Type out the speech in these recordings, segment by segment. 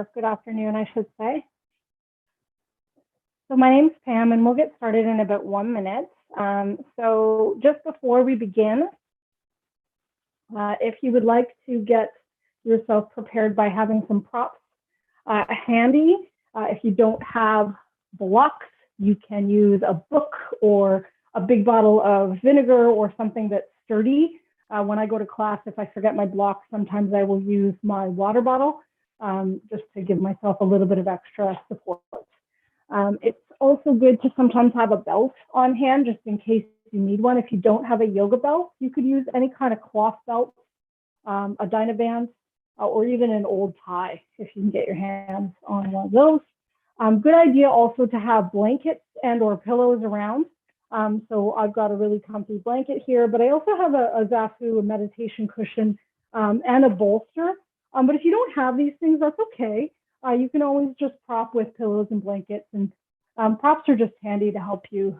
or good afternoon, I should say. So my name's Pam, and we'll get started in about 1 minute. So just before we begin, if you would like to get yourself prepared by having some props handy, if you don't have blocks, you can use a book or a big bottle of vinegar or something that's sturdy. When I go to class, if I forget my blocks, sometimes I will use my water bottle just to give myself a little bit of extra support. It's also good to sometimes have a belt on hand just in case you need one. If you don't have a yoga belt, you could use any kind of cloth belt, a Dynaband, or even an old tie if you can get your hands on one of those. Good idea also to have blankets and or pillows around. So I've got a really comfy blanket here, but I also have a zafu, a meditation cushion, and a bolster. But if you don't have these things, that's okay. You can always just prop with pillows and blankets, and props are just handy to help you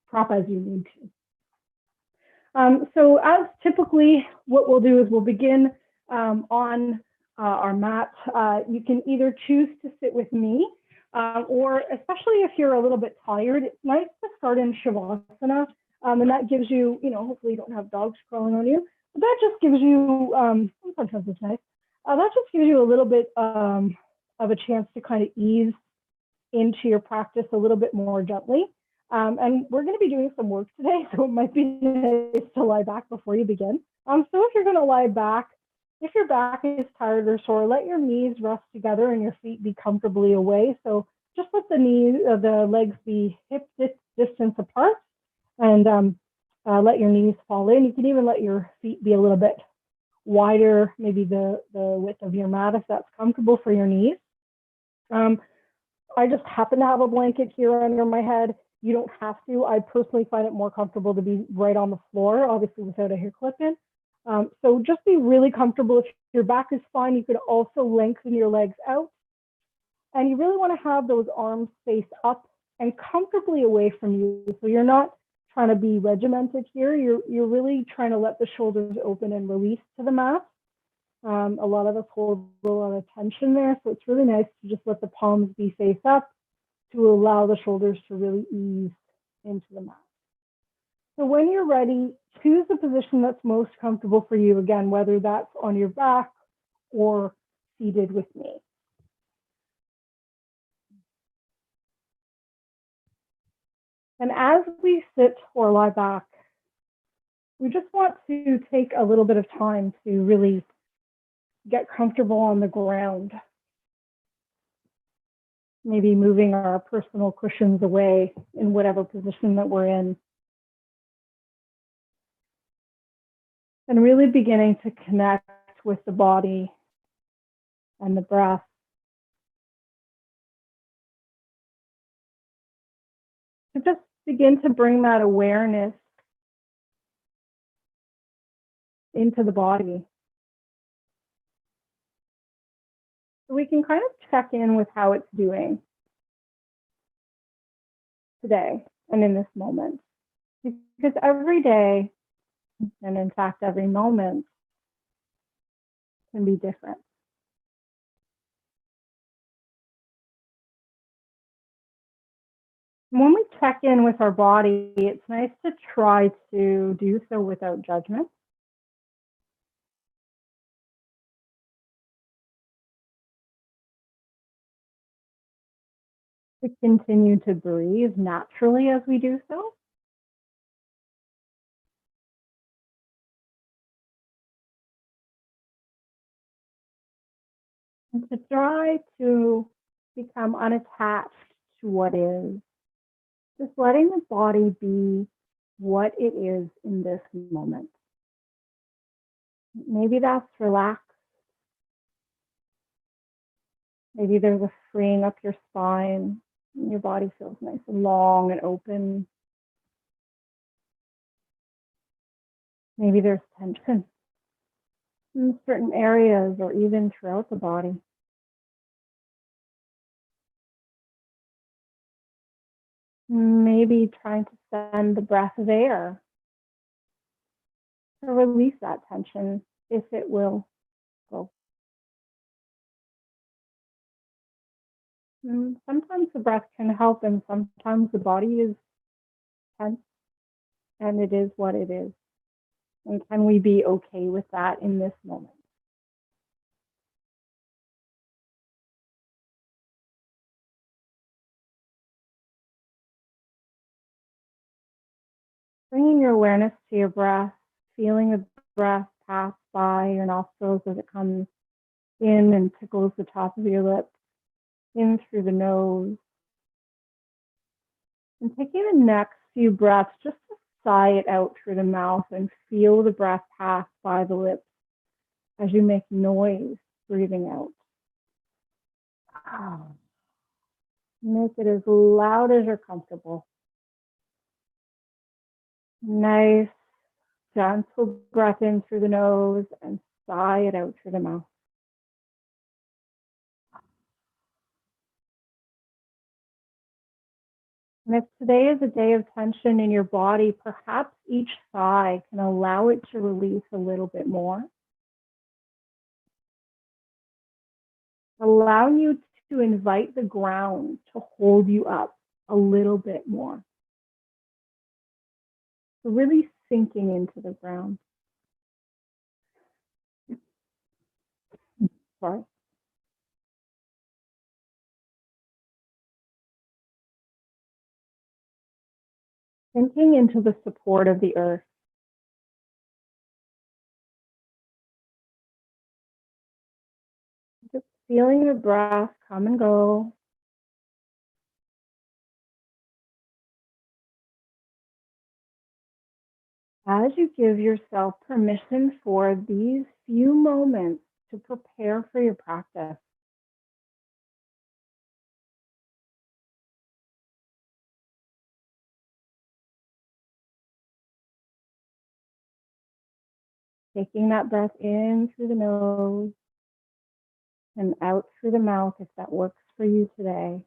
prop as you need to. So as typically, what we'll do is we'll begin on our mat. You can either choose to sit with me, or especially if you're a little bit tired, it's nice to start in Shavasana, and that gives you, hopefully you don't have dogs crawling on you, but that just gives you, sometimes it's nice, that just gives you a little bit of a chance to kind of ease into your practice a little bit more gently. And we're going to be doing some work today, so it might be nice to lie back before you begin. So if you're going to lie back, if your back is tired or sore, let your knees rest together and your feet be comfortably away. So just let the legs be hip distance apart, and let your knees fall in. You can even let your feet be a little bit wider, maybe the width of your mat if that's comfortable for your knees. I just happen to have a blanket here under my head. You don't have to. I personally find it more comfortable to be right on the floor, obviously without a hair clip in. So just be really comfortable. If your back is fine, you could also lengthen your legs out. And you really want to have those arms face up and comfortably away from you. So you're not trying to be regimented here. You're really trying to let the shoulders open and release to the mat. A lot of us hold a lot of tension there, so it's really nice to just let the palms be face up to allow the shoulders to really ease into the mat. So when you're ready, choose the position that's most comfortable for you, again, whether that's on your back or seated with me. And as we sit or lie back, we just want to take a little bit of time to really get comfortable on the ground. Maybe moving our personal cushions away in whatever position that we're in. And really beginning to connect with the body and the breath. To just begin to bring that awareness into the body. So we can kind of check in with how it's doing today and in this moment. Because every day, and in fact every moment, can be different. When we check in with our body, it's nice to try to do so without judgment. To continue to breathe naturally as we do so. And to try to become unattached to what is. Just letting the body be what it is in this moment. Maybe that's relaxed. Maybe there's a freeing up your spine. And your body feels nice and long and open. Maybe there's tension in certain areas or even throughout the body. Maybe trying to send the breath of air to release that tension if it will go. Sometimes the breath can help, and sometimes the body is tense, and it is what it is. And can we be okay with that in this moment? Bringing your awareness to your breath, feeling the breath pass by your nostrils as it comes in and tickles the top of your lips, in through the nose. And taking the next few breaths just to sigh it out through the mouth and feel the breath pass by the lips as you make noise breathing out. Make it as loud as you're comfortable. Nice, gentle breath in through the nose and sigh it out through the mouth. And if today is a day of tension in your body, perhaps each sigh can allow it to release a little bit more, allowing you to invite the ground to hold you up a little bit more. So really sinking into the ground. Sorry. Sinking into the support of the earth. Just feeling your breath come and go. As you give yourself permission for these few moments to prepare for your practice. Taking that breath in through the nose and out through the mouth if that works for you today.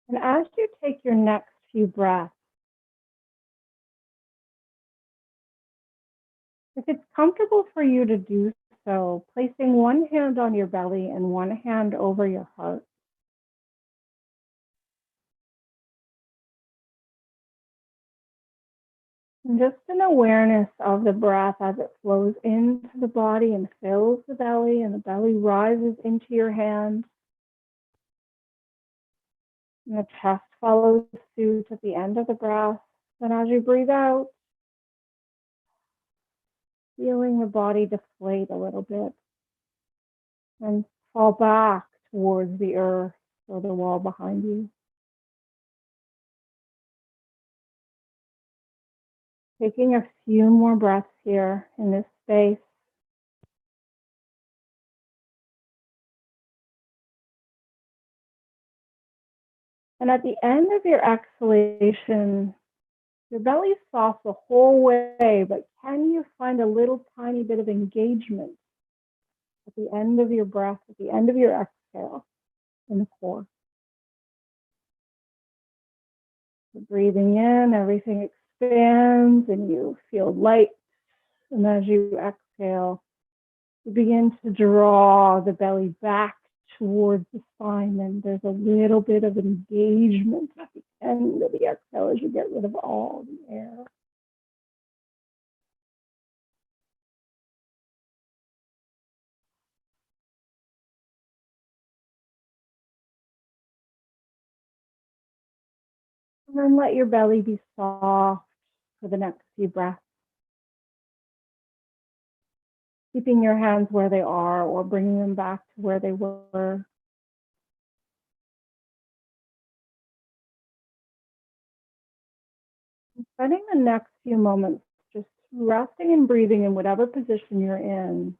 And as you take your next few breaths, if it's comfortable for you to do so, placing one hand on your belly and one hand over your heart. And just an awareness of the breath as it flows into the body and fills the belly, and the belly rises into your hand. And the chest follows suit at the end of the breath. And as you breathe out, feeling the body deflate a little bit and fall back towards the earth or the wall behind you. Taking a few more breaths here in this space. And at the end of your exhalation, your belly's soft the whole way, but can you find a little tiny bit of engagement at the end of your breath, at the end of your exhale in the core? So breathing in, everything expands and you feel light. And as you exhale, you begin to draw the belly back towards the spine, and there's a little bit of engagement at the end of the exhale as you get rid of all the air. And then let your belly be soft for the next few breaths. Keeping your hands where they are or bringing them back to where they were. Spending the next few moments just resting and breathing in whatever position you're in.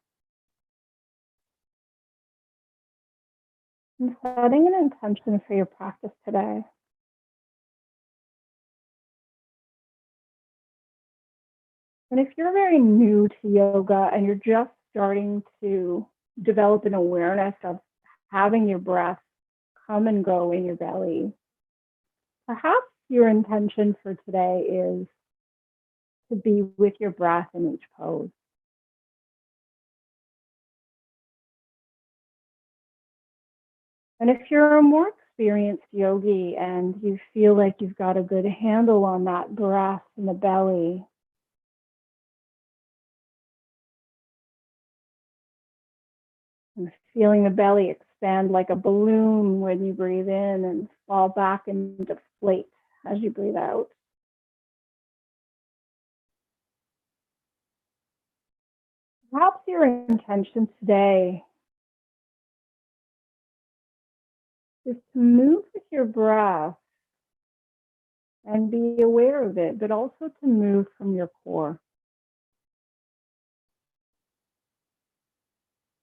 And setting an intention for your practice today. And if you're very new to yoga and you're just starting to develop an awareness of having your breath come and go in your belly, perhaps your intention for today is to be with your breath in each pose. And if you're a more experienced yogi and you feel like you've got a good handle on that breath in the belly, and feeling the belly expand like a balloon when you breathe in and fall back and deflate as you breathe out. Perhaps your intention today is to move with your breath and be aware of it, but also to move from your core.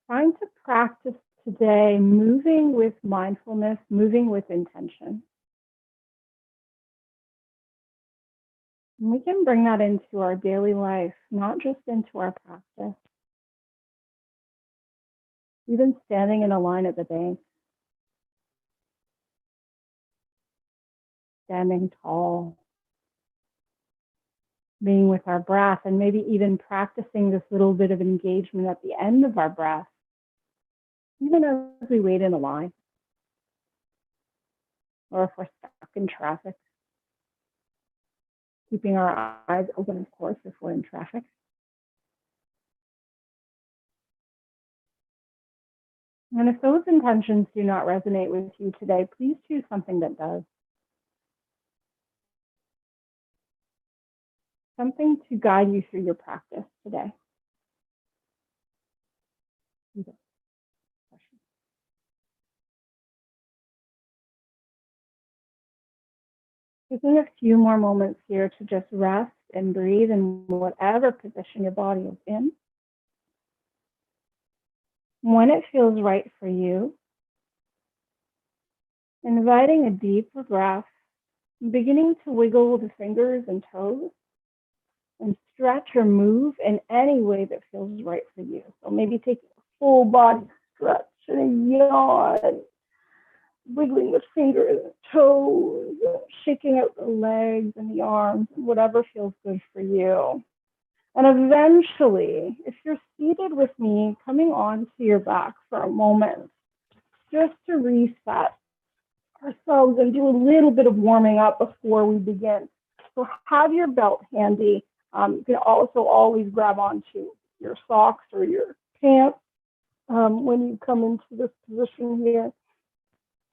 Trying to practice today moving with mindfulness, moving with intention. And we can bring that into our daily life, not just into our practice. Even standing in a line at the bank, standing tall, being with our breath, and maybe even practicing this little bit of engagement at the end of our breath, even as we wait in a line, or if we're stuck in traffic. Keeping our eyes open, of course, if we're in traffic. And if those intentions do not resonate with you today, please choose something that does. Something to guide you through your practice today. Taking a few more moments here to just rest and breathe in whatever position your body is in. When it feels right for you, inviting a deeper breath, beginning to wiggle the fingers and toes, and stretch or move in any way that feels right for you. So maybe take a full body stretch and a yawn, wiggling the fingers and toes, shaking out the legs and the arms, whatever feels good for you. And eventually, if you're seated with me, coming onto your back for a moment, just to reset ourselves and do a little bit of warming up before we begin. So have your belt handy. You can also always grab onto your socks or your pants when you come into this position here.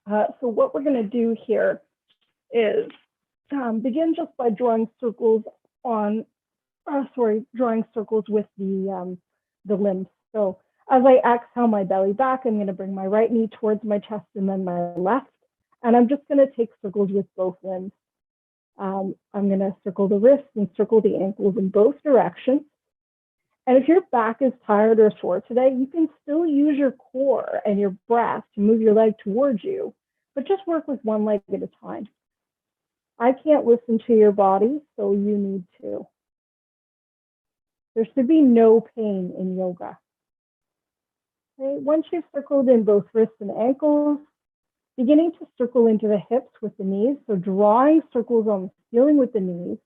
So what we're going to do here is begin just by drawing circles with the limbs. So as I exhale my belly back, I'm going to bring my right knee towards my chest and then my left. And I'm just going to take circles with both limbs. I'm going to circle the wrists and circle the ankles in both directions. And if your back is tired or sore today, you can still use your core and your breath to move your leg towards you, but just work with one leg at a time. I can't listen to your body, so you need to. There should be no pain in yoga. Okay. Once you've circled in both wrists and ankles, beginning to circle into the hips with the knees, so drawing circles on the ceiling with the knees,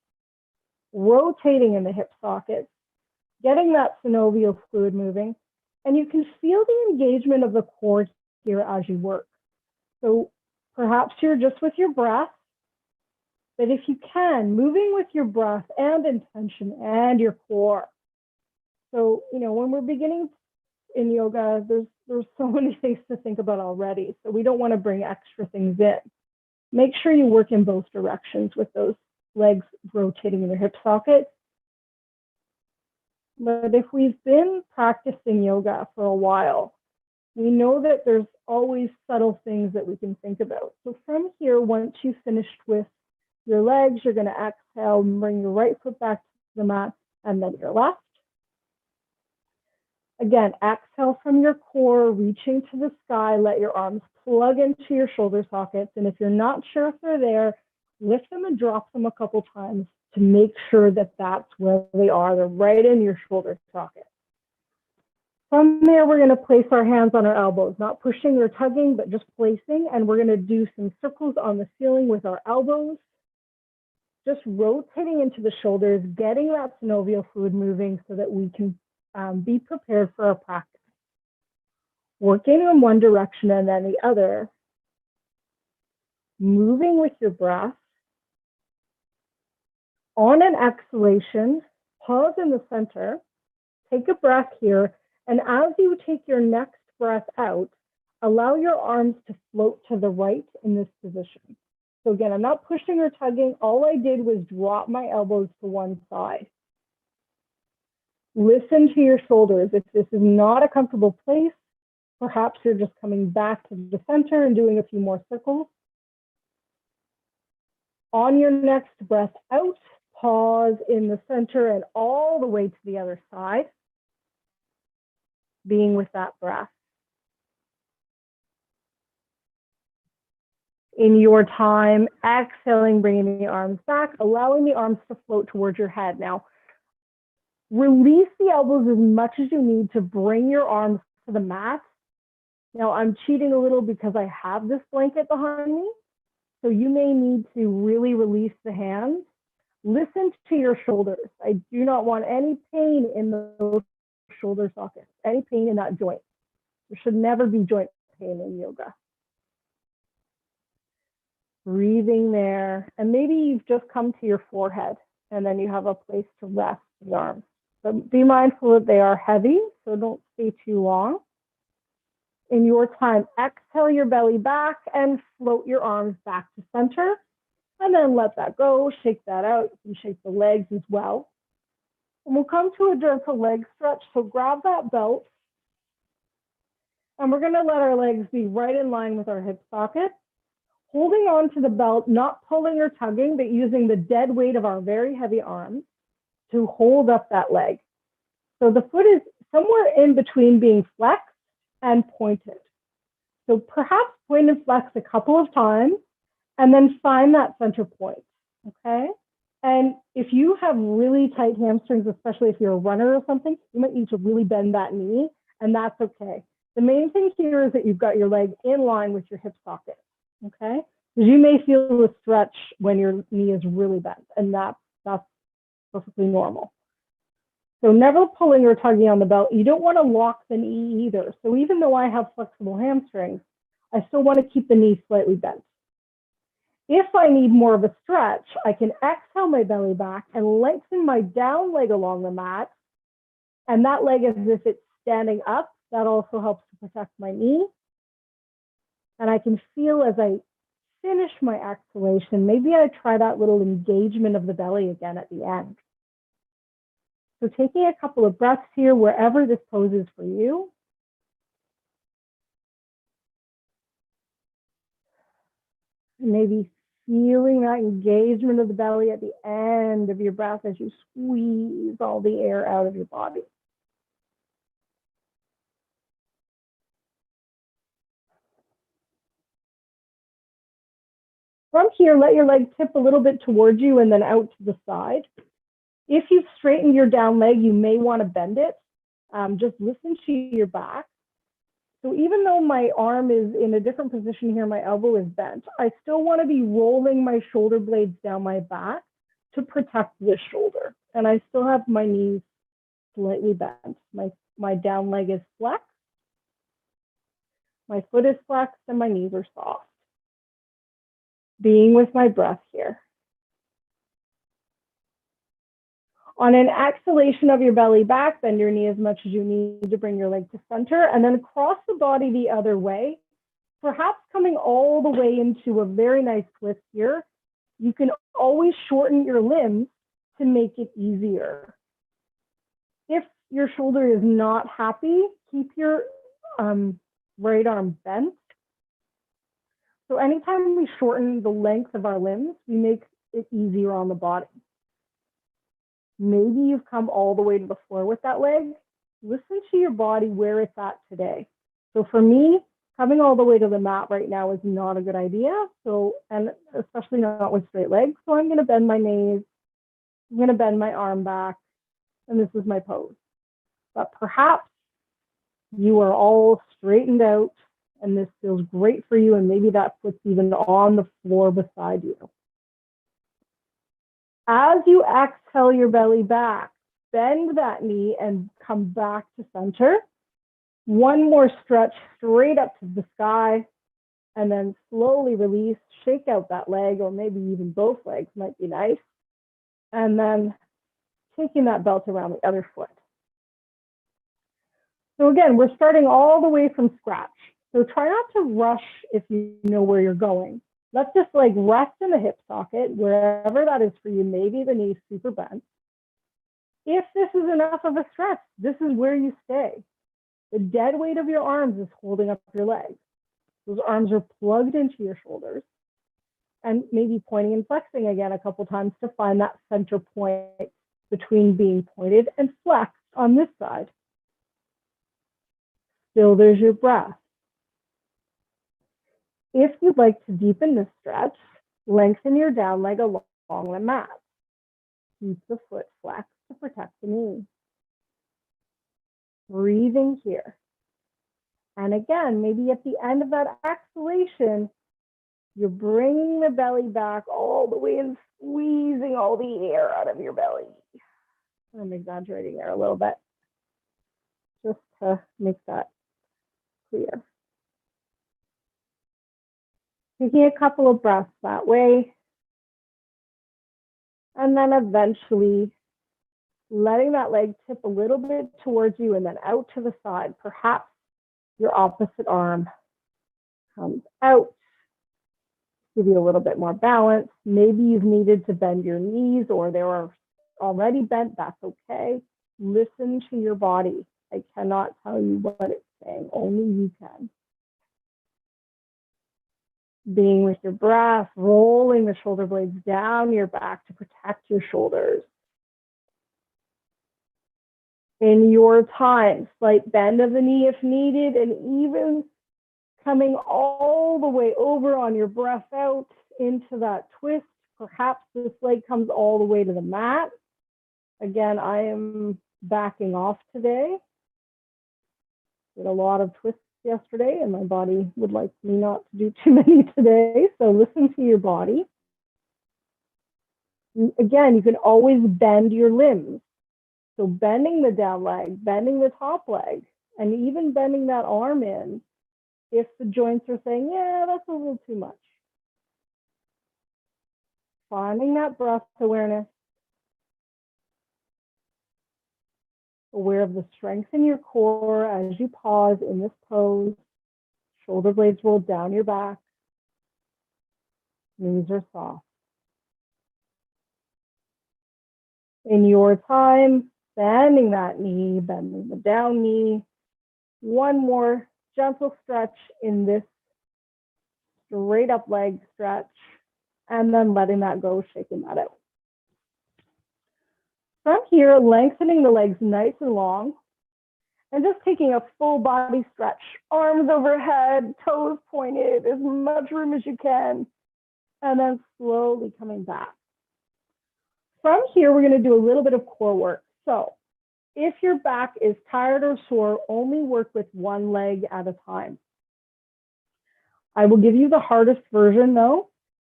rotating in the hip sockets, getting that synovial fluid moving, and you can feel the engagement of the core here as you work. So perhaps you're just with your breath, but if you can, moving with your breath and intention and your core. So, when we're beginning in yoga, there's so many things to think about already. So we don't want to bring extra things in. Make sure you work in both directions with those legs rotating in their hip socket. But if we've been practicing yoga for a while, we know that there's always subtle things that we can think about. So from here, once you've finished with your legs, you're going to exhale and bring your right foot back to the mat and then your left. Again, exhale from your core, reaching to the sky, let your arms plug into your shoulder sockets. And if you're not sure if they're there, lift them and drop them a couple times to make sure that that's where they are. They're right in your shoulder socket. From there, we're going to place our hands on our elbows, not pushing or tugging, but just placing. And we're going to do some circles on the ceiling with our elbows. just rotating into the shoulders, getting that synovial fluid moving so that we can be prepared for our practice. Working in one direction and then the other, moving with your breath. On an exhalation, pause in the center, take a breath here, and as you take your next breath out, allow your arms to float to the right in this position. So again, I'm not pushing or tugging. All I did was drop my elbows to one side. Listen to your shoulders. If this is not a comfortable place, perhaps you're just coming back to the center and doing a few more circles. On your next breath out, pause in the center and all the way to the other side, being with that breath. In your time, exhaling, bringing the arms back, allowing the arms to float towards your head. Now, release the elbows as much as you need to bring your arms to the mat. Now, I'm cheating a little because I have this blanket behind me, so you may need to really release the hands. Listen to your shoulders. I do not want any pain in those shoulder sockets, any pain in that joint. There should never be joint pain in yoga. Breathing there, and maybe you've just come to your forehead and then you have a place to rest the arms. But be mindful that they are heavy, so don't stay too long. In your time, exhale your belly back and float your arms back to center, and then let that go, shake that out. You can shake the legs as well. And we'll come to a Derpa Leg Stretch, so grab that belt, and we're gonna let our legs be right in line with our hip socket. Holding on to the belt, not pulling or tugging, but using the dead weight of our very heavy arms to hold up that leg. So the foot is somewhere in between being flexed and pointed. So perhaps point and flex a couple of times and then find that center point, okay? And if you have really tight hamstrings, especially if you're a runner or something, you might need to really bend that knee, and that's okay. The main thing here is that you've got your leg in line with your hip socket. Okay, because you may feel a stretch when your knee is really bent, and that's perfectly normal. So never pulling or tugging on the belt. You don't want to lock the knee either. So even though I have flexible hamstrings, I still want to keep the knee slightly bent. If I need more of a stretch, I can exhale my belly back and lengthen my down leg along the mat, and that leg as if it's standing up. That also helps to protect my knee. And I can feel as I finish my exhalation, maybe I try that little engagement of the belly again at the end. So taking a couple of breaths here, wherever this pose is for you. And maybe feeling that engagement of the belly at the end of your breath as you squeeze all the air out of your body. From here, let your leg tip a little bit towards you and then out to the side. If you've straightened your down leg, you may want to bend it. Just listen to your back. So even though my arm is in a different position here, my elbow is bent, I still want to be rolling my shoulder blades down my back to protect this shoulder. And I still have my knees slightly bent. My down leg is flexed. My foot is flexed and my knees are soft. Being with my breath here. On an exhalation of your belly back, bend your knee as much as you need to bring your leg to center, and then cross the body the other way, perhaps coming all the way into a very nice twist here. You can always shorten your limbs to make it easier. If your shoulder is not happy, keep your right arm bent. So anytime we shorten the length of our limbs, we make it easier on the body. Maybe you've come all the way to the floor with that leg. Listen to your body where it's at today. So for me, coming all the way to the mat right now is not a good idea. So, and especially not with straight legs. So I'm going to bend my knees. I'm going to bend my arm back. And this is my pose. But perhaps you are all straightened out and this feels great for you. And maybe that foot's even on the floor beside you. As you exhale your belly back, bend that knee and come back to center. One more stretch straight up to the sky, and then slowly release, shake out that leg, or maybe even both legs might be nice. And then taking that belt around the other foot. So again, we're starting all the way from scratch. So try not to rush if you know where you're going. Let's just like rest in the hip socket, wherever that is for you. Maybe the knee's super bent. If this is enough of a stretch, this is where you stay. The dead weight of your arms is holding up your legs. Those arms are plugged into your shoulders. And maybe pointing and flexing again a couple times to find that center point between being pointed and flexed on this side. Still, there's your breath. If you'd like to deepen this stretch, lengthen your down leg along the mat. Keep the foot flexed to protect the knee. Breathing here. And again, maybe at the end of that exhalation, you're bringing the belly back all the way and squeezing all the air out of your belly. I'm exaggerating there a little bit, just to make that clear. Taking a couple of breaths that way. And then eventually letting that leg tip a little bit towards you and then out to the side. Perhaps your opposite arm comes out. Give you a little bit more balance. Maybe you've needed to bend your knees or they were already bent. That's okay. Listen to your body. I cannot tell you what it's saying. Only you can. Being with your breath, rolling the shoulder blades down your back to protect your shoulders. In your time, slight bend of the knee if needed, and even coming all the way over on your breath out into that twist. Perhaps this leg comes all the way to the mat. Again, I am backing off today. Did a lot of twists yesterday, and my body would like me not to do too many today. So listen to your body. Again, you can always bend your limbs. So bending the down leg, bending the top leg, and even bending that arm in if the joints are saying, yeah, that's a little too much. Finding that breath awareness. Aware of the strength in your core as you pause in this pose. Shoulder blades roll down your back. Knees are soft. In your time, bending that knee, bending the down knee. One more gentle stretch in this straight up leg stretch, and then letting that go, shaking that out. From here, lengthening the legs nice and long, and just taking a full body stretch. Arms overhead, toes pointed, as much room as you can, and then slowly coming back. From here, we're going to do a little bit of core work. So if your back is tired or sore, only work with one leg at a time. I will give you the hardest version though.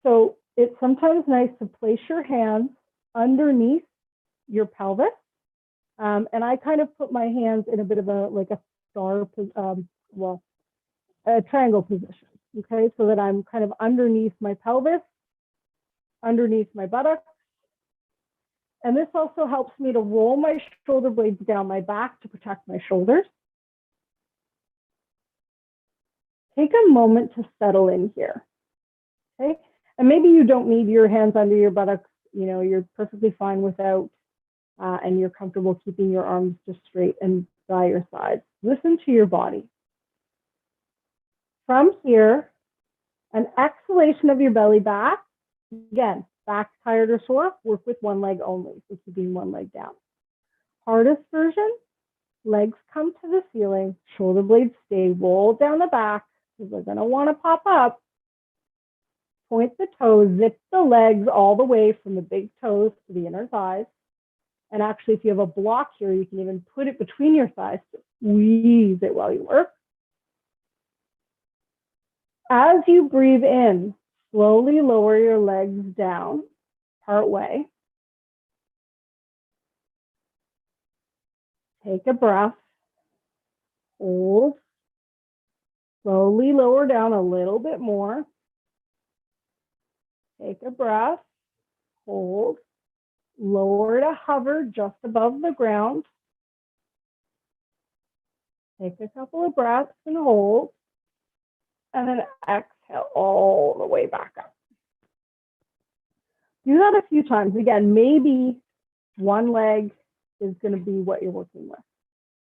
So it's sometimes nice to place your hands underneath your pelvis. And I kind of put my hands in a bit of a, like a star, a triangle position. Okay, so that I'm kind of underneath my pelvis, underneath my buttocks. And this also helps me to roll my shoulder blades down my back to protect my shoulders. Take a moment to settle in here, okay? And maybe you don't need your hands under your buttocks, you know, you're perfectly fine without, and you're comfortable keeping your arms just straight and by your sides. Listen to your body. From here, an exhalation of your belly back. Again, back tired or sore, work with one leg only, so keeping one leg down. Hardest version, legs come to the ceiling, shoulder blades stay rolled down the back, because they're going to want to pop up. Point the toes, zip the legs all the way from the big toes to the inner thighs. And actually, if you have a block here, you can even put it between your thighs to squeeze it while you work. As you breathe in, slowly lower your legs down part way. Take a breath. Hold. Slowly lower down a little bit more. Take a breath. Hold. Lower to hover just above the ground. Take a couple of breaths and hold. And then exhale all the way back up. Do that a few times. Again, maybe one leg is going to be what you're working with.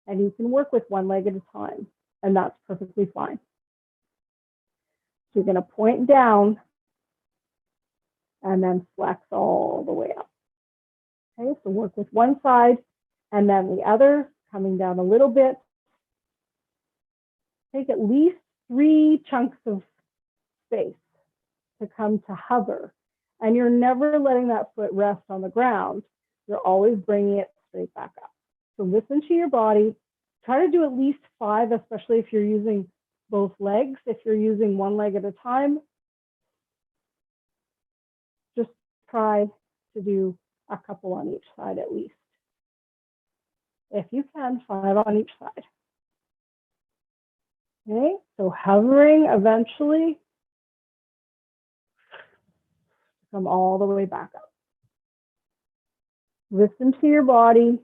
And you can work with one leg at a time, and that's perfectly fine. So you're going to point down and then flex all the way up. Okay, so work with one side and then the other, coming down a little bit. Take at least 3 chunks of space to come to hover. And you're never letting that foot rest on the ground. You're always bringing it straight back up. So listen to your body. Try to do at least 5, especially if you're using both legs. If you're using one leg at a time, just try to do a couple on each side at least. If you can, 5 on each side. Okay, so hovering eventually, come all the way back up. Listen to your body.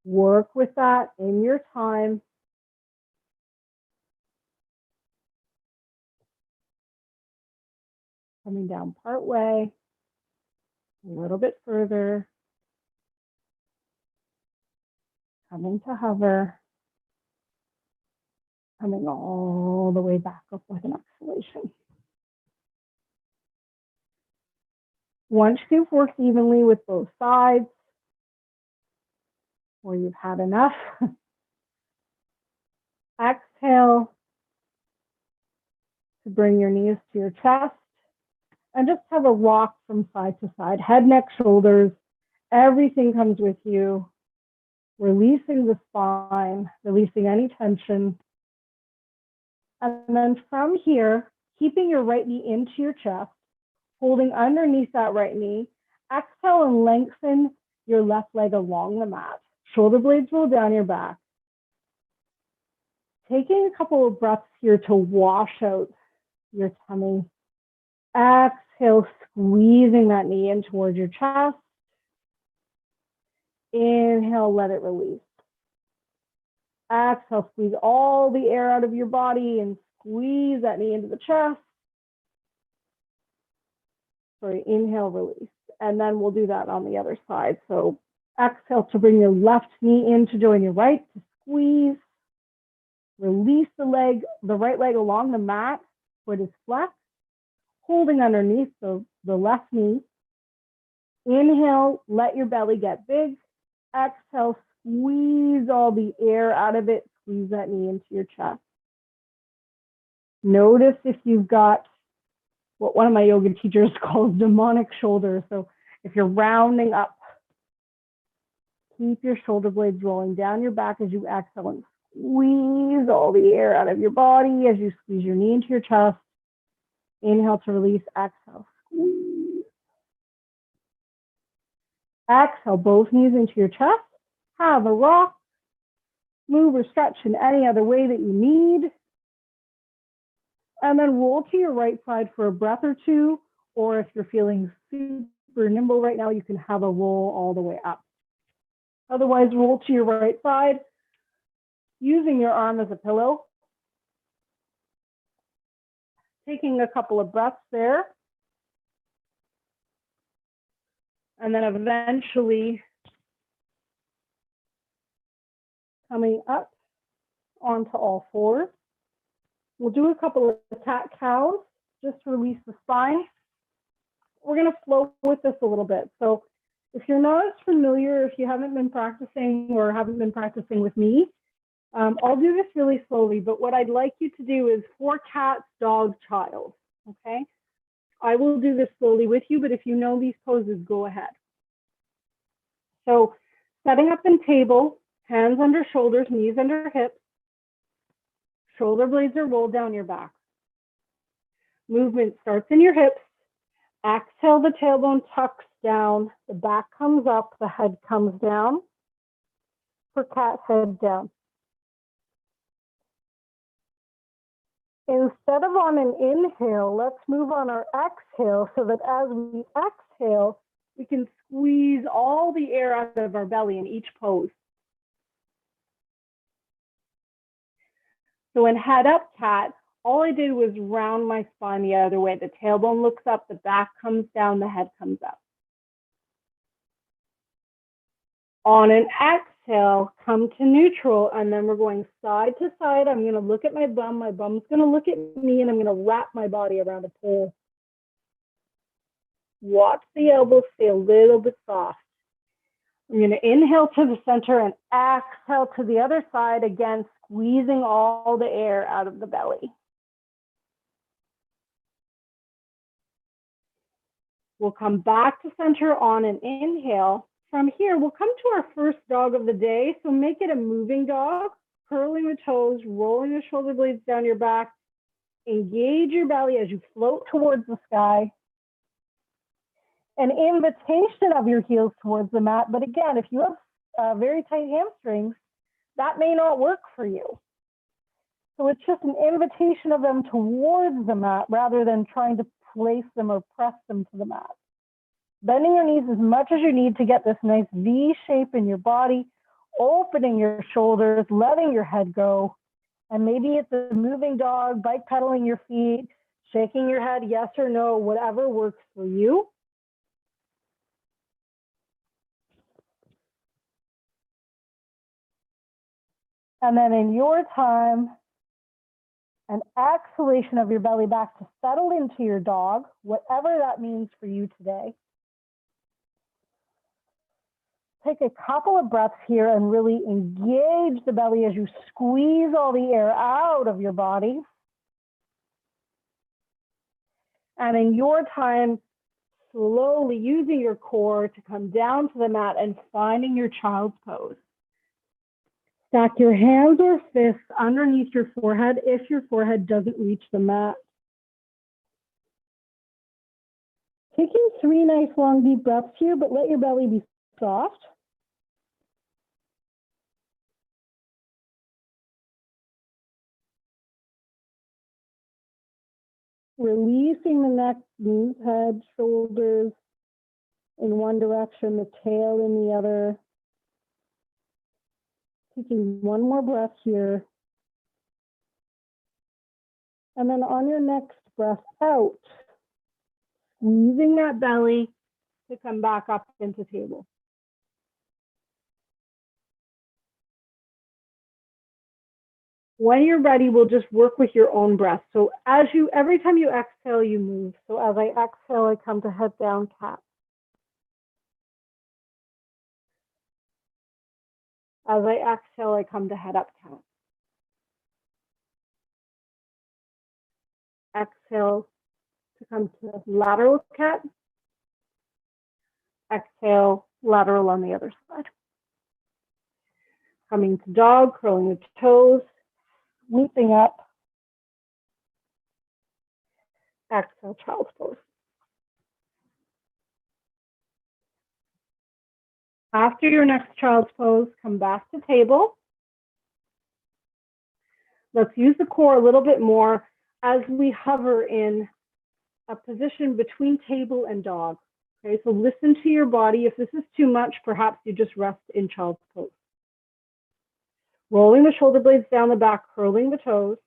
Work with that in your time. Coming down part way, a little bit further. Coming to hover. Coming all the way back up with an exhalation. Once you've worked evenly with both sides, or you've had enough, exhale to bring your knees to your chest and just have a rock from side to side, head, neck, shoulders, everything comes with you, releasing the spine, releasing any tension. And then from here, keeping your right knee into your chest, holding underneath that right knee, exhale and lengthen your left leg along the mat. Shoulder blades roll down your back. Taking a couple of breaths here to wash out your tummy. Exhale, squeezing that knee in towards your chest. Inhale, let it release. Exhale, squeeze all the air out of your body and squeeze that knee into the chest. Sorry, inhale, release. And then we'll do that on the other side. So exhale to bring your left knee in to join your right, to squeeze. Release the right leg along the mat, foot is flexed, holding underneath the left knee. Inhale, let your belly get big. Exhale, squeeze all the air out of it, squeeze that knee into your chest. Notice if you've got what one of my yoga teachers calls demonic shoulders. So if you're rounding up, keep your shoulder blades rolling down your back as you exhale and squeeze all the air out of your body as you squeeze your knee into your chest. Inhale to release, exhale, squeeze. Exhale, both knees into your chest. Have a rock, move or stretch in any other way that you need. And then roll to your right side for a breath or two, or if you're feeling super nimble right now, you can have a roll all the way up. Otherwise, roll to your right side, using your arm as a pillow. Taking a couple of breaths there. And then eventually coming up onto all fours. We'll do a couple of cat-cows just to release the spine. We're going to flow with this a little bit. So if you're not as familiar, if you haven't been practicing or haven't been practicing with me, I'll do this really slowly, but what I'd like you to do is 4 cats, dog, child, okay? I will do this slowly with you, but if you know these poses, go ahead. So setting up in table, hands under shoulders, knees under hips, shoulder blades are rolled down your back. Movement starts in your hips. Exhale, the tailbone tucks down, the back comes up, the head comes down. for cat, head down. Instead of on an inhale, let's move on our exhale so that as we exhale, we can squeeze all the air out of our belly in each pose. So in head up cat, all I did was round my spine the other way. The tailbone looks up, the back comes down, the head comes up. On an exhale, come to neutral, and then we're going side to side. I'm going to look at my bum's going to look at me, and I'm going to wrap my body around a pole. Watch the elbows stay a little bit soft. I'm going to inhale to the center and exhale to the other side, again, squeezing all the air out of the belly. We'll come back to center on an inhale. From here, we'll come to our first dog of the day. So make it a moving dog, curling the toes, rolling the shoulder blades down your back. Engage your belly as you float towards the sky. An invitation of your heels towards the mat. But again, if you have very tight hamstrings, that may not work for you. So it's just an invitation of them towards the mat rather than trying to place them or press them to the mat. Bending your knees as much as you need to get this nice V shape in your body, opening your shoulders, letting your head go. And maybe it's a moving dog, bike pedaling your feet, shaking your head, yes or no, whatever works for you. And then in your time, an exhalation of your belly back to settle into your dog, whatever that means for you today. Take a couple of breaths here and really engage the belly as you squeeze all the air out of your body. And in your time, slowly using your core to come down to the mat and finding your child's pose. Stack your hands or fists underneath your forehead if your forehead doesn't reach the mat. Taking 3 nice long deep breaths here, but let your belly be soft. Releasing the neck, knees, head, shoulders in one direction, the tail in the other. Taking one more breath here. And then on your next breath out, squeezing that belly to come back up into table. When you're ready, we'll just work with your own breath. So every time you exhale, you move. So as I exhale, I come to head down cat. As I exhale, I come to head up cat. Exhale to come to lateral cat. Exhale, lateral on the other side. Coming to dog, curling the toes, sweeping up. Exhale, child's pose. After your next child's pose, come back to table. Let's use the core a little bit more as we hover in a position between table and dog. Okay, so listen to your body. If this is too much, perhaps you just rest in child's pose. Rolling the shoulder blades down the back, curling the toes.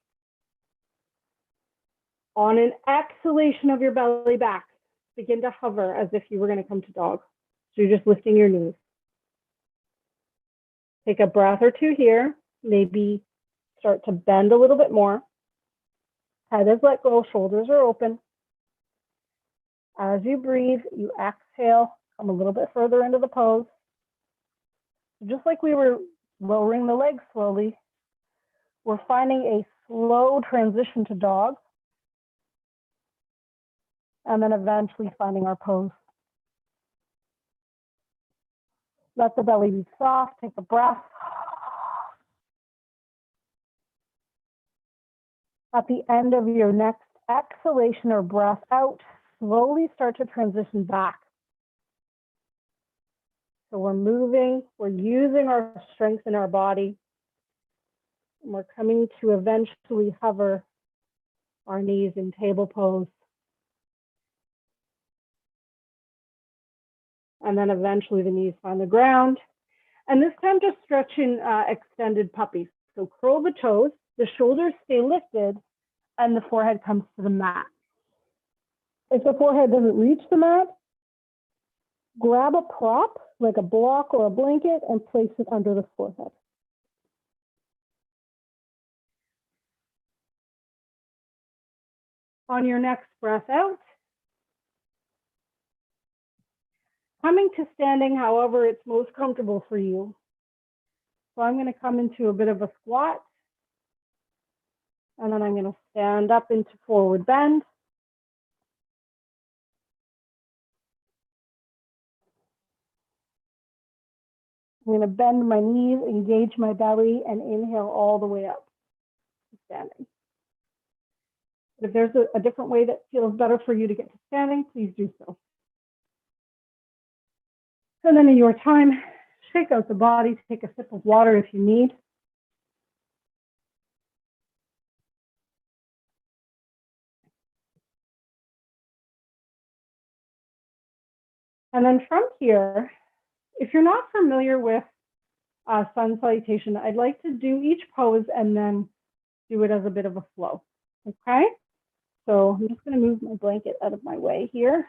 On an exhalation of your belly back, begin to hover as if you were going to come to dog. So you're just lifting your knees. Take a breath or two here. Maybe start to bend a little bit more. Head is let go, shoulders are open. As you breathe, you exhale, come a little bit further into the pose. Just like we were lowering the legs slowly, we're finding a slow transition to dog, and then eventually finding our pose. Let the belly be soft, take a breath. At the end of your next exhalation or breath out, slowly start to transition back. So we're moving, we're using our strength in our body, and we're coming to eventually hover our knees in table pose. And then eventually the knees find the ground. And this time just stretching extended puppy. So curl the toes, the shoulders stay lifted, and the forehead comes to the mat. If the forehead doesn't reach the mat, grab a prop, like a block or a blanket, and place it under the forehead. On your next breath out, coming to standing however it's most comfortable for you. So I'm going to come into a bit of a squat, and then I'm going to stand up into forward bend. I'm going to bend my knees, engage my belly, and inhale all the way up to standing. If there's a different way that feels better for you to get to standing, please do so. And then in your time, shake out the body, take a sip of water if you need. And then from here, if you're not familiar with sun salutation, I'd like to do each pose and then do it as a bit of a flow, okay? So I'm just gonna move my blanket out of my way here.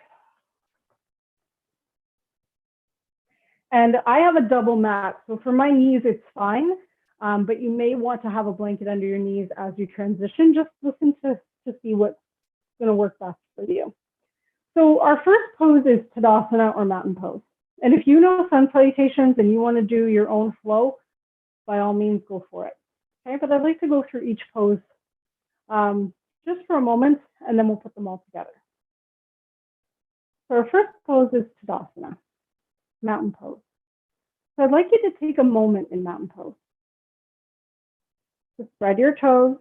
And I have a double mat, so for my knees, it's fine, but you may want to have a blanket under your knees as you transition. Just listen to see what's gonna work best for you. So our first pose is Tadasana or mountain pose. And if you know sun salutations and you want to do your own flow, by all means, go for it. Okay, but I'd like to go through each pose just for a moment, and then we'll put them all together. So our first pose is Tadasana, mountain pose. So I'd like you to take a moment in mountain pose. To spread your toes,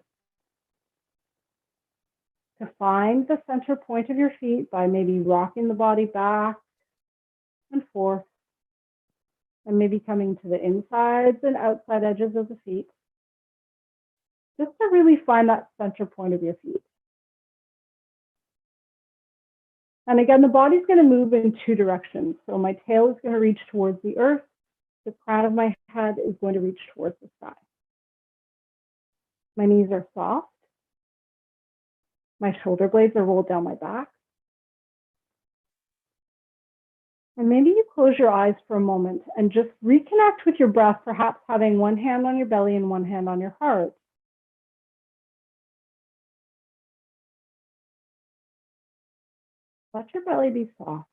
to find the center point of your feet by maybe rocking the body back and forth, and maybe coming to the insides and outside edges of the feet, just to really find that center point of your feet. And again, the body's going to move in two directions. So my tail is going to reach towards the earth. The crown of my head is going to reach towards the sky. My knees are soft. My shoulder blades are rolled down my back. And maybe you close your eyes for a moment and just reconnect with your breath, perhaps having one hand on your belly and one hand on your heart. Let your belly be soft.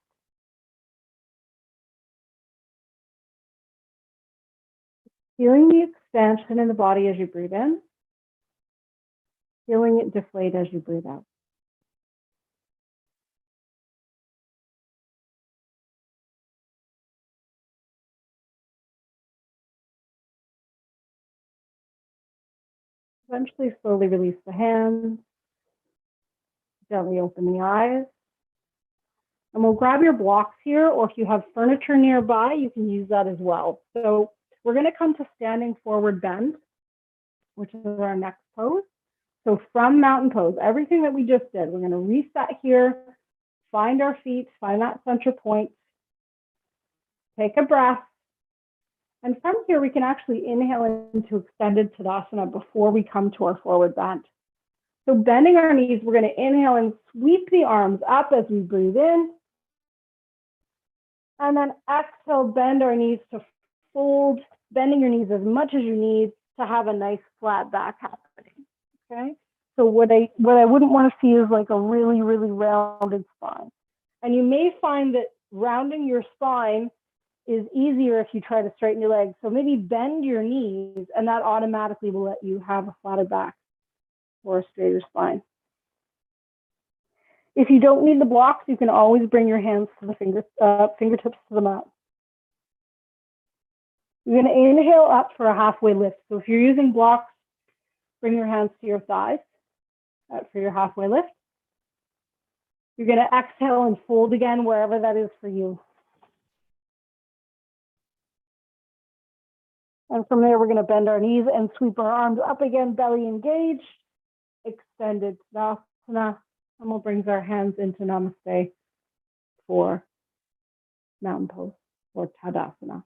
Feeling the expansion in the body as you breathe in. Feeling it deflate as you breathe out. Eventually, slowly release the hands. Gently open the eyes. And we'll grab your blocks here, or if you have furniture nearby, you can use that as well. So we're going to come to standing forward bend, which is our next pose. So from mountain pose, everything that we just did, we're going to reset here, find our feet, find that center point, take a breath. And from here, we can actually inhale into extended Tadasana before we come to our forward bend. So bending our knees, we're going to inhale and sweep the arms up as we breathe in. And then exhale, bend our knees to fold, bending your knees as much as you need to have a nice flat back happening, okay? So what I wouldn't want to see is like a really, really rounded spine. And you may find that rounding your spine is easier if you try to straighten your legs. So maybe bend your knees, and that automatically will let you have a flatter back or a straighter spine. If you don't need the blocks, you can always bring your hands to the fingertips to the mat. You're going to inhale up for a halfway lift. So if you're using blocks, bring your hands to your thighs for your halfway lift. You're going to exhale and fold again wherever that is for you. And from there, we're going to bend our knees and sweep our arms up again, belly engaged, extended Tadasana, and we'll bring our hands into Namaste for mountain pose or Tadasana.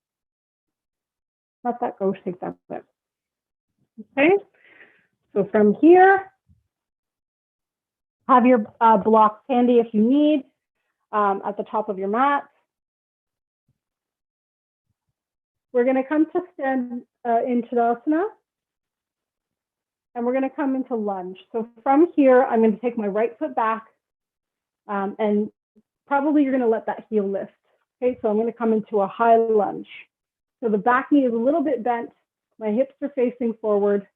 Let that go, take that bit. Okay, so from here, have your blocks handy if you need at the top of your mat. We're going to come to stand in Tadasana, and we're going to come into lunge. So from here, I'm going to take my right foot back, and probably you're going to let that heel lift. Okay, so I'm going to come into a high lunge. So the back knee is a little bit bent, my hips are facing forward,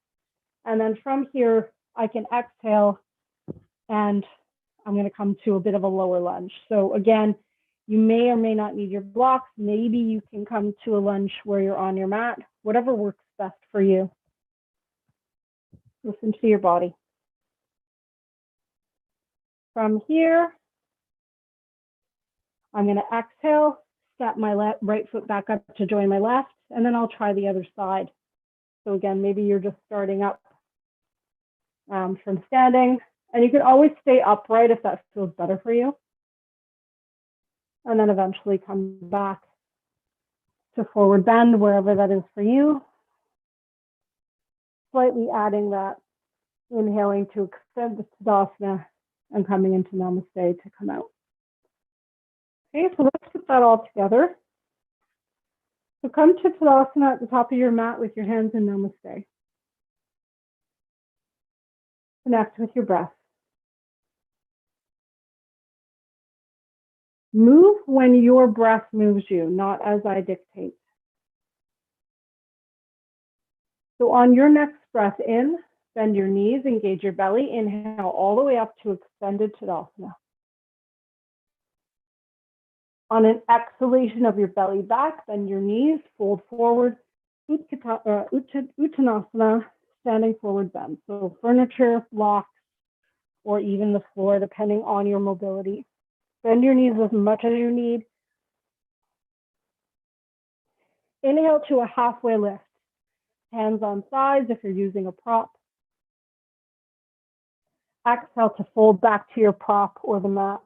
and then from here, I can exhale, and I'm going to come to a bit of a lower lunge. So again, you may or may not need your blocks. Maybe you can come to a lunge where you're on your mat, whatever works best for you. Listen to your body. From here, I'm going to exhale, step my right foot back up to join my left, and then I'll try the other side. So again, maybe you're just starting up from standing, and you can always stay upright if that feels better for you. And then eventually come back to forward bend, wherever that is for you. Slightly adding that, inhaling to extend the Tadasana and coming into Namaste to come out. Okay, so let's put that all together. So come to Tadasana at the top of your mat with your hands in Namaste. Connect with your breath. Move when your breath moves you, not as I dictate. So on your next breath in, bend your knees, engage your belly, inhale all the way up to extended Tadasana. On an exhalation of your belly back, bend your knees, fold forward, Uttanasana, standing forward bend. So furniture, blocks, or even the floor, depending on your mobility. Bend your knees as much as you need. Inhale to a halfway lift. Hands on sides if you're using a prop. Exhale to fold back to your prop or the mat.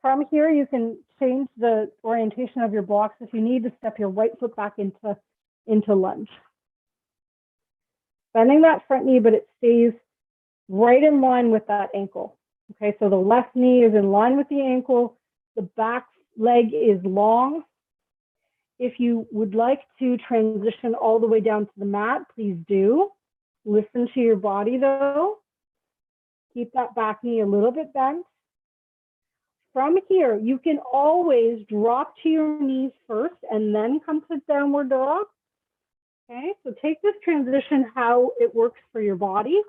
From here, you can change the orientation of your blocks if you need to step your right foot back into lunge. Bending that front knee, but it stays right in line with that ankle. Okay, so the left knee is in line with the ankle, the back leg is long. If you would like to transition all the way down to the mat, please do. Listen to your body though. Keep that back knee a little bit bent. From here, you can always drop to your knees first and then come to downward dog. Okay, so take this transition how it works for your body.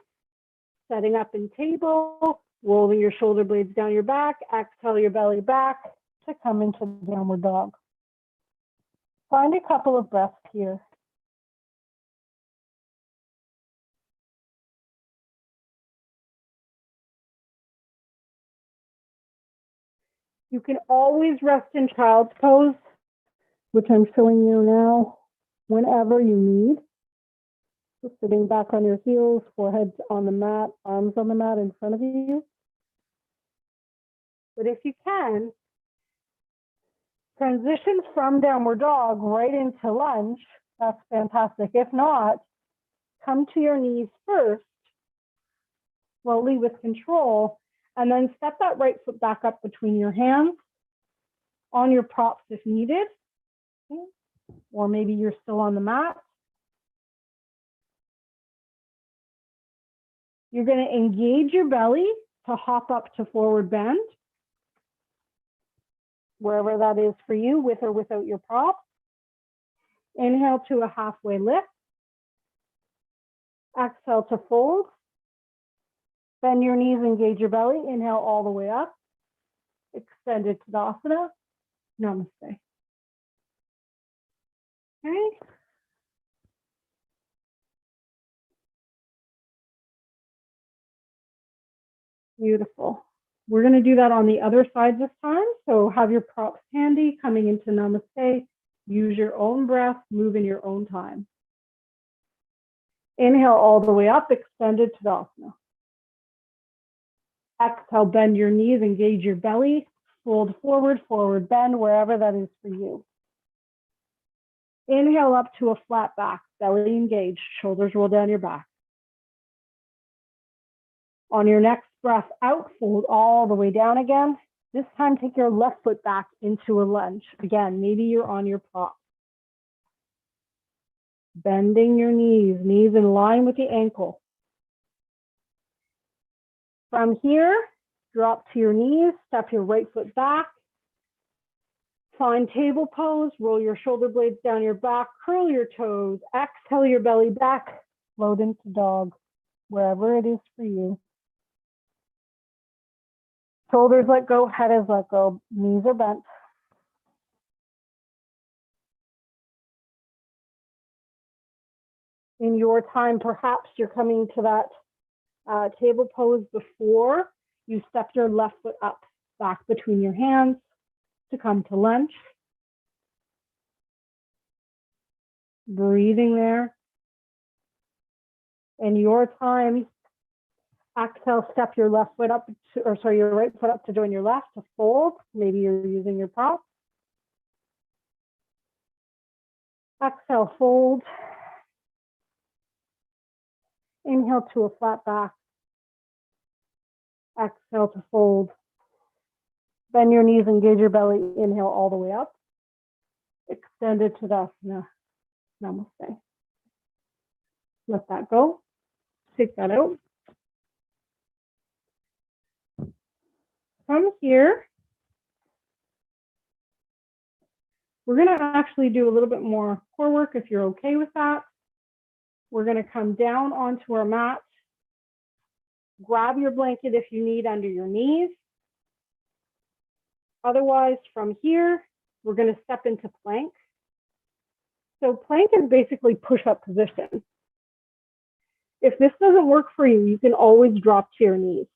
Setting up in table, rolling your shoulder blades down your back, exhale your belly back to come into downward dog. Find a couple of breaths here. You can always rest in child's pose, which I'm showing you now, whenever you need. Just sitting back on your heels, forehead on the mat, arms on the mat in front of you. But if you can, transition from downward dog right into lunge. That's fantastic. If not, come to your knees first, slowly with control, and then step that right foot back up between your hands on your props if needed. Okay. Or maybe you're still on the mat. You're going to engage your belly to hop up to forward bend, wherever that is for you, with or without your prop. Inhale to a halfway lift. Exhale to fold. Bend your knees, engage your belly. Inhale all the way up. Extended Tadasana. Namaste. Okay. Beautiful. We're going to do that on the other side this time. So have your props handy coming into Namaste. Use your own breath, move in your own time. Inhale all the way up, extended Tadasana. Exhale, bend your knees, engage your belly, fold forward, forward bend, wherever that is for you. Inhale up to a flat back, belly engaged, shoulders roll down your back. On your next breath out, fold all the way down again. This time, take your left foot back into a lunge. Again, maybe you're on your prop. Bending your knees, knees in line with the ankle. From here, drop to your knees, step your right foot back. Find table pose, roll your shoulder blades down your back, curl your toes, exhale your belly back, float into dog, wherever it is for you. Shoulders let go, head is let go, knees are bent. In your time, perhaps you're coming to that table pose before you step your left foot up, back between your hands to come to lunge. Breathing there. In your time, exhale, step your left foot up, your right foot up to join your left to fold. Maybe you're using your prop. Exhale, fold. Inhale to a flat back. Exhale to fold. Bend your knees, engage your belly. Inhale all the way up. Extended Tadasana. Namaste. Let that go. Take that out. From here, we're going to actually do a little bit more core work if you're okay with that. We're going to come down onto our mat. Grab your blanket if you need under your knees. Otherwise, from here, we're going to step into plank. So plank is basically push-up position. If this doesn't work for you, you can always drop to your knees.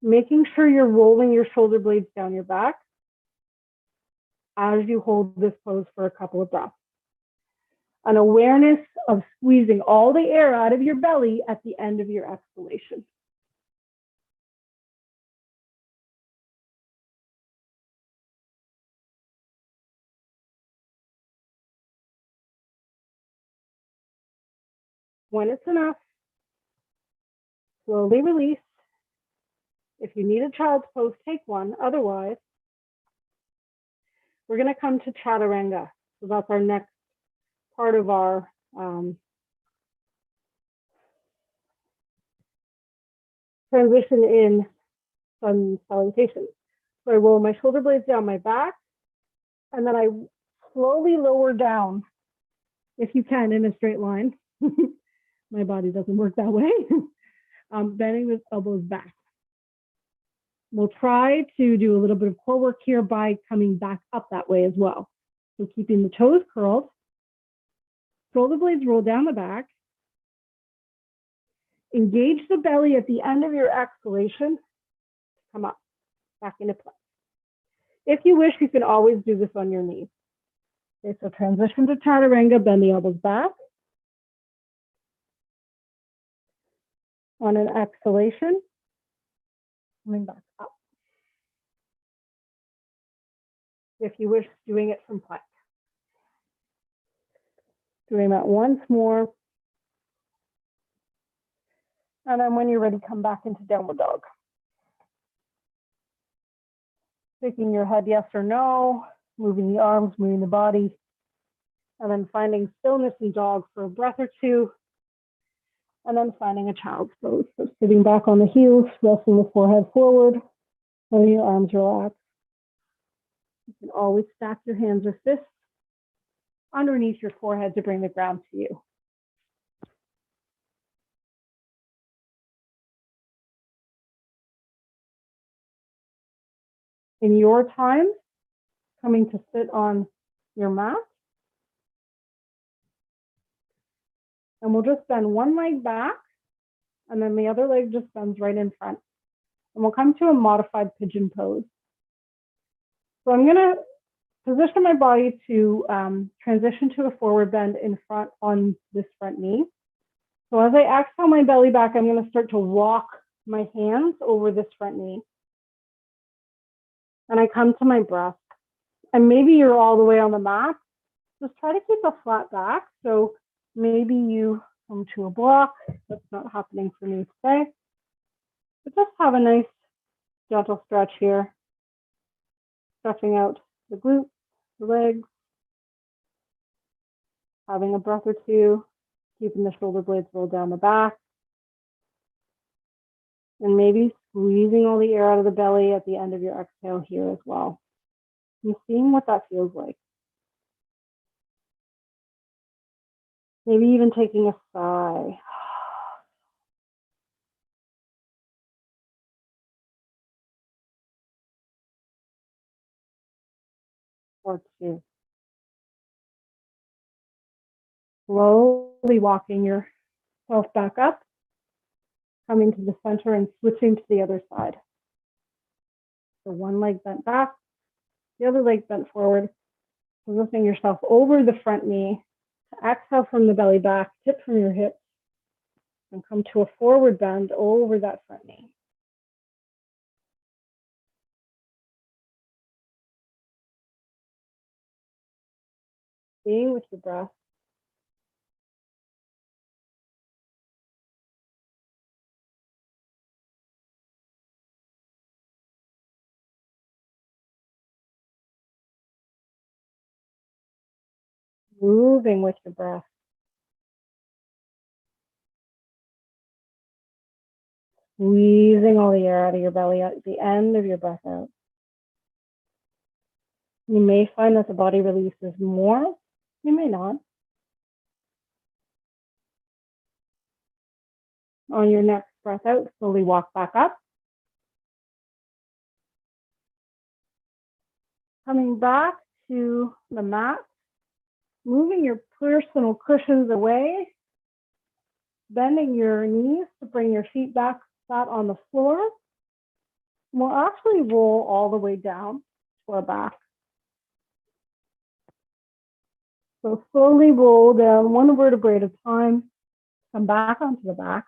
Making sure you're rolling your shoulder blades down your back as you hold this pose for a couple of breaths. An awareness of squeezing all the air out of your belly at the end of your exhalation. When it's enough, slowly release. If you need a child's pose, take one. Otherwise, we're going to come to Chaturanga. So that's our next part of our transition in sun salutation. So I roll my shoulder blades down my back, and then I slowly lower down, if you can, in a straight line. My body doesn't work that way. Bending the elbows back. We'll try to do a little bit of core work here by coming back up that way as well. So keeping the toes curled, shoulder blades roll down the back. Engage the belly at the end of your exhalation. Come up, back into plank. If you wish, you can always do this on your knees. Okay, so transition to Chaturanga, bend the elbows back. On an exhalation, coming back up. If you wish, doing it from plank. Doing that once more. And then when you're ready, come back into downward dog. Shaking your head yes or no, moving the arms, moving the body, and then finding stillness in dog for a breath or two, and then finding a child's pose. So sitting back on the heels, resting the forehead forward, letting your arms relax. You can always stack your hands or fists underneath your forehead to bring the ground to you. In your time, coming to sit on your mat. And we'll just bend one leg back, and then the other leg just bends right in front. And we'll come to a modified pigeon pose. So I'm gonna position my body to transition to a forward bend in front on this front knee. So as I exhale my belly back, I'm going to start to walk my hands over this front knee. And I come to my breath. And maybe you're all the way on the mat. Just try to keep a flat back. So maybe you come to a block. That's not happening for me today. But just have a nice gentle stretch here. Stretching out the glutes, the legs. Having a breath or two. Keeping the shoulder blades rolled down the back. And maybe squeezing all the air out of the belly at the end of your exhale here as well. And seeing what that feels like. Maybe even taking a sigh. Or two. Slowly walking yourself back up, coming to the center and switching to the other side. So one leg bent back, the other leg bent forward, lifting yourself over the front knee. Exhale from the belly back, tip from your hips, and come to a forward bend over that front knee. Being with your breath. Moving with your breath. Squeezing all the air out of your belly at the end of your breath out. You may find that the body releases more. You may not. On your next breath out, slowly walk back up. Coming back to the mat, moving your personal cushions away, bending your knees to bring your feet back flat on the floor. We'll actually roll all the way down to our back. So slowly roll down one vertebrae at a time, come back onto the back.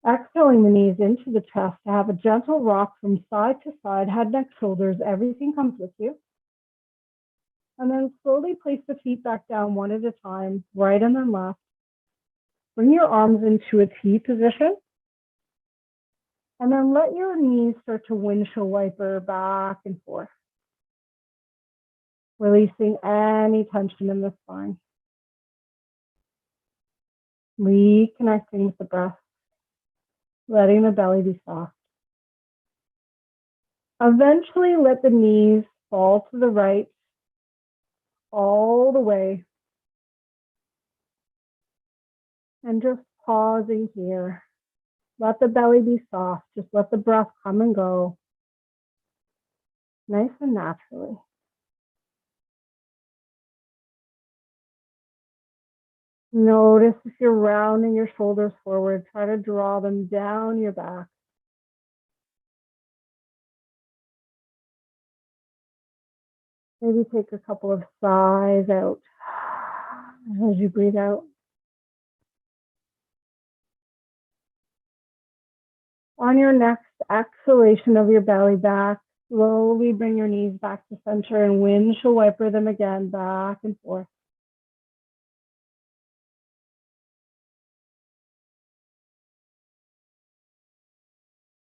Exhaling the knees into the chest to have a gentle rock from side to side, head, neck, shoulders, everything comes with you. And then slowly place the feet back down one at a time, right and then left. Bring your arms into a T position. And then let your knees start to windshield wiper back and forth. Releasing any tension in the spine. Reconnecting with the breath. Letting the belly be soft. Eventually let the knees fall to the right all the way. And just pausing here. Let the belly be soft. Just let the breath come and go. Nice and naturally. Notice if you're rounding your shoulders forward, try to draw them down your back. Maybe take a couple of sighs out as you breathe out. On your next exhalation of your belly back, slowly bring your knees back to center and windshield wiper them again back and forth.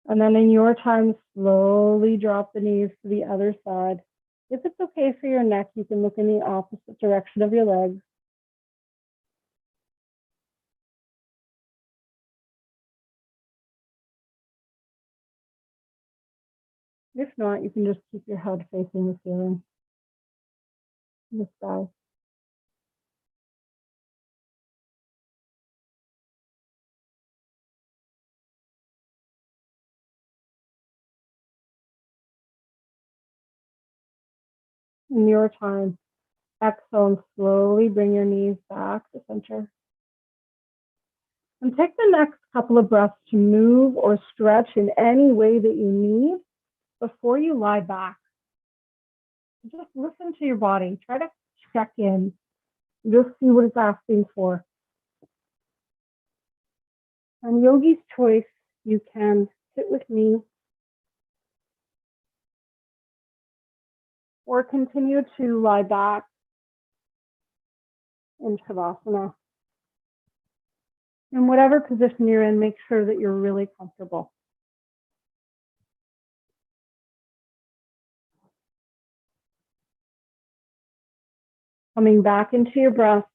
And then in your time, slowly drop the knees to the other side. If it's okay for your neck, you can look in the opposite direction of your legs. If not, you can just keep your head facing the ceiling, the sky. In your time, exhale and slowly bring your knees back to center. And take the next couple of breaths to move or stretch in any way that you need before you lie back. Just listen to your body. Try to check in. Just see what it's asking for. On Yogi's Choice, you can sit with me or continue to lie back in Tadasana. In whatever position you're in, make sure that you're really comfortable. Coming back into your breath,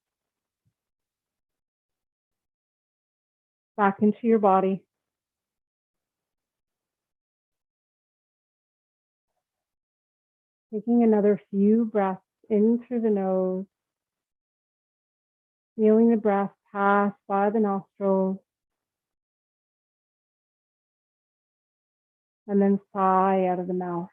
back into your body. Taking another few breaths in through the nose, feeling the breath pass by the nostrils, and then sigh out of the mouth.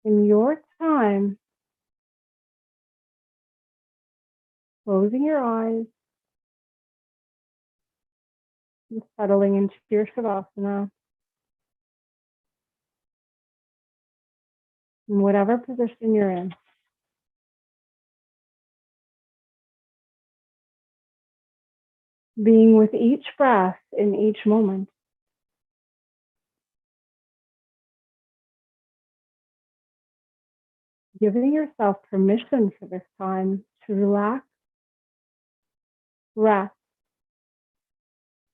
In your time, closing your eyes and settling into your Shavasana, in whatever position you're in. Being with each breath in each moment. Giving yourself permission for this time to relax, rest,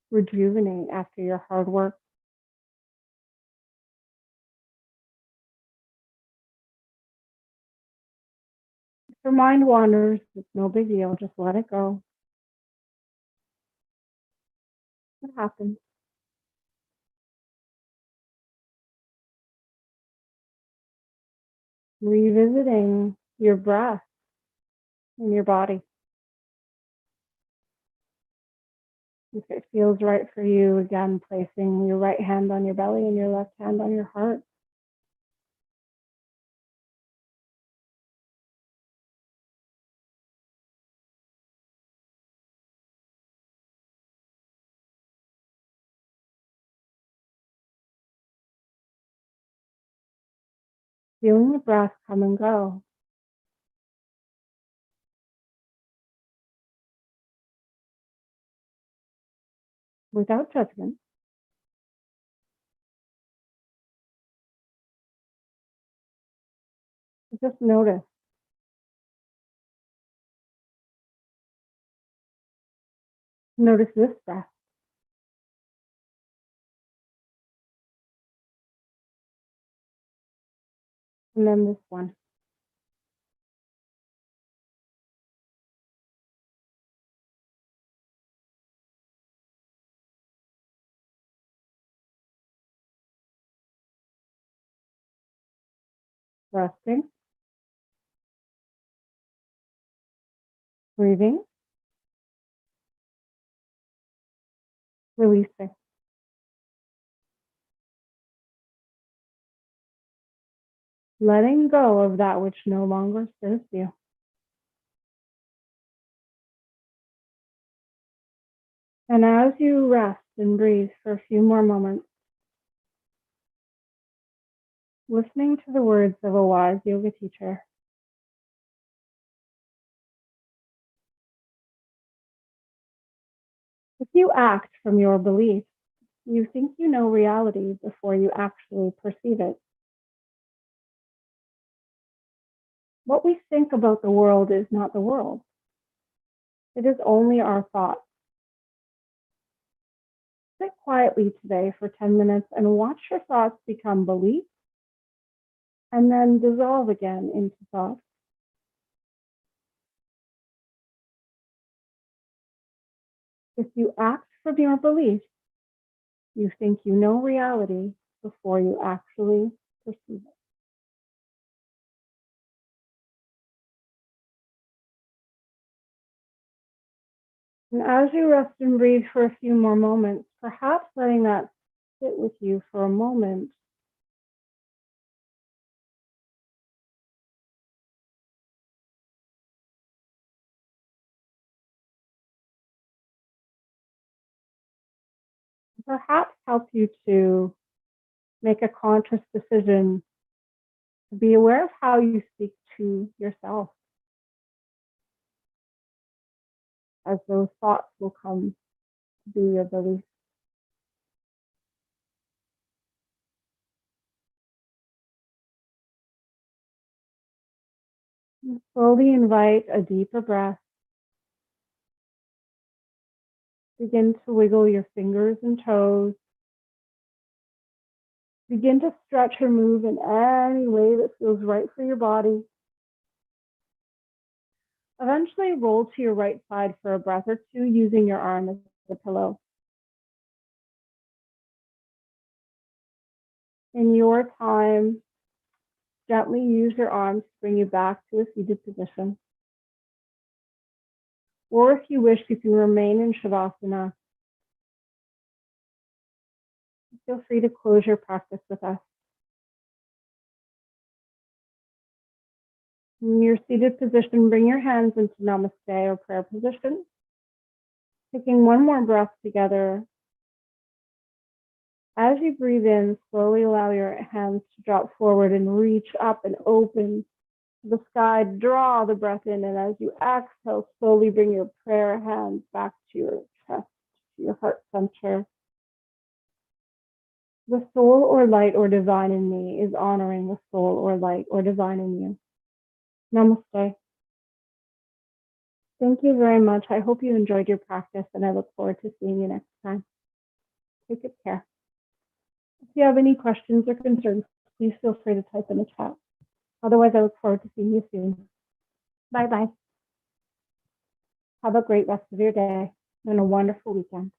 rejuvenate after your hard work. If your mind wanders, it's no big deal. Just let it go. It happens. Revisiting your breath in your body. If it feels right for you, again, placing your right hand on your belly and your left hand on your heart. Feeling the breath come and go. Without judgment. Just notice. Notice this breath. And then this one. Resting. Breathing. Releasing. Letting go of that which no longer serves you. And as you rest and breathe for a few more moments, listening to the words of a wise yoga teacher. If you act from your beliefs, you think you know reality before you actually perceive it. What we think about the world is not the world. It is only our thoughts. Sit quietly today for 10 minutes and watch your thoughts become beliefs and then dissolve again into thoughts. If you act from your beliefs, you think you know reality before you actually perceive it. And as you rest and breathe for a few more moments, perhaps letting that sit with you for a moment. Perhaps help you to make a conscious decision to be aware of how you speak to yourself, as those thoughts will come to be your beliefs. And slowly invite a deeper breath. Begin to wiggle your fingers and toes. Begin to stretch or move in any way that feels right for your body. Eventually roll to your right side for a breath or two using your arm as a pillow. In your time, gently use your arms to bring you back to a seated position. Or if you wish, you can remain in Shavasana. Feel free to close your practice with us. In your seated position, bring your hands into Namaste or prayer position. Taking one more breath together. As you breathe in, slowly allow your hands to drop forward and reach up and open to the sky. Draw the breath in, and as you exhale, slowly bring your prayer hands back to your chest, to your heart center. The soul or light or divine in me is honoring the soul or light or divine in you. Namaste. Thank you very much. I hope you enjoyed your practice, and I look forward to seeing you next time. Take good care. If you have any questions or concerns, please feel free to type in the chat. Otherwise, I look forward to seeing you soon. Bye-bye. Have a great rest of your day and a wonderful weekend.